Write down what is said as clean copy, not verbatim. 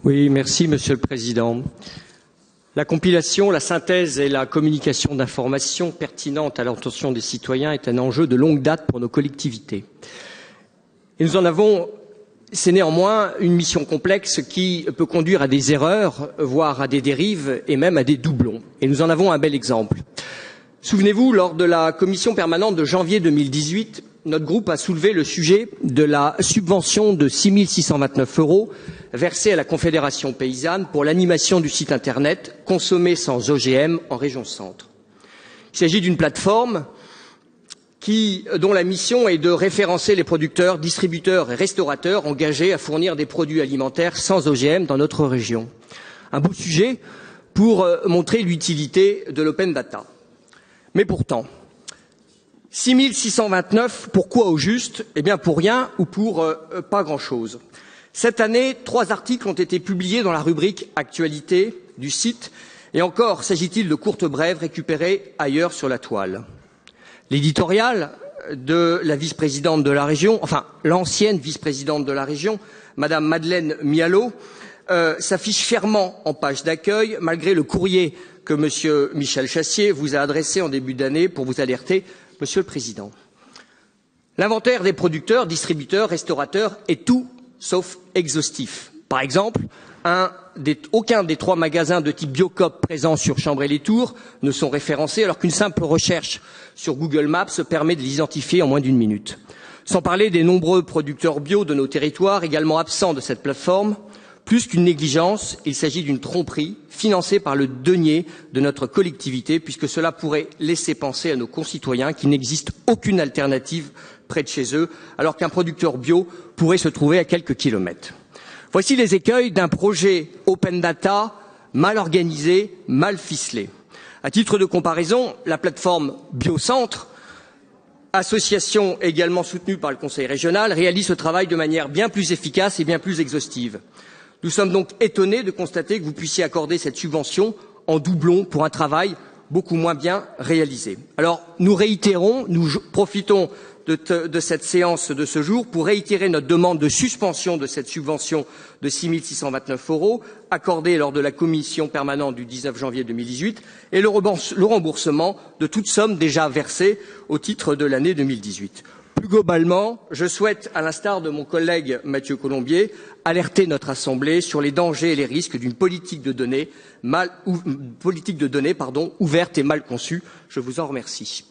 Oui, merci Monsieur le Président. La compilation, la synthèse et la communication d'informations pertinentes à l'intention des citoyens est un enjeu de longue date pour nos collectivités. Et c'est néanmoins une mission complexe qui peut conduire à des erreurs, voire à des dérives et même à des doublons. Et nous en avons un bel exemple. Souvenez-vous, lors de la commission permanente de janvier 2018, notre groupe a soulevé le sujet de la subvention de 6 629 € versée à la Confédération paysanne pour l'animation du site internet Consommer sans OGM en région Centre. Il s'agit d'une plateforme dont la mission est de référencer les producteurs, distributeurs et restaurateurs engagés à fournir des produits alimentaires sans OGM dans notre région. Un beau sujet pour montrer l'utilité de l'open data. Mais pourtant, 6 629, pourquoi au juste? Eh bien pour rien ou pour pas grand-chose. Cette année, 3 articles ont été publiés dans la rubrique Actualité du site, et encore s'agit-il de courtes brèves récupérées ailleurs sur la toile. L'éditorial de la vice-présidente de la région, enfin l'ancienne vice-présidente de la région, Madame Madeleine Mialot, s'affiche fièrement en page d'accueil, malgré le courrier que Monsieur Michel Chassier vous a adressé en début d'année pour vous alerter, Monsieur le Président. L'inventaire des producteurs, distributeurs, restaurateurs est tout sauf exhaustif. Par exemple, aucun des 3 magasins de type Biocoop présents sur Chambray-les-Tours ne sont référencés, alors qu'une simple recherche sur Google Maps permet de les identifier en moins d'1 minute. Sans parler des nombreux producteurs bio de nos territoires, également absents de cette plateforme. Plus qu'une négligence, il s'agit d'une tromperie financée par le denier de notre collectivité, puisque cela pourrait laisser penser à nos concitoyens qu'il n'existe aucune alternative près de chez eux, alors qu'un producteur bio pourrait se trouver à quelques kilomètres. Voici les écueils d'un projet open data mal organisé, mal ficelé. À titre de comparaison, la plateforme Biocentre, association également soutenue par le Conseil régional, réalise ce travail de manière bien plus efficace et bien plus exhaustive. Nous sommes donc étonnés de constater que vous puissiez accorder cette subvention en doublon pour un travail beaucoup moins bien réalisé. Alors, nous profitons de cette séance de ce jour pour réitérer notre demande de suspension de cette subvention de 6 629 € accordée lors de la commission permanente du 19 janvier 2018 et le remboursement de toute somme déjà versée au titre de l'année 2018. Plus globalement, je souhaite, à l'instar de mon collègue Mathieu Colombier, alerter notre Assemblée sur les dangers et les risques d'une politique de données ouverte et mal conçue. Je vous en remercie.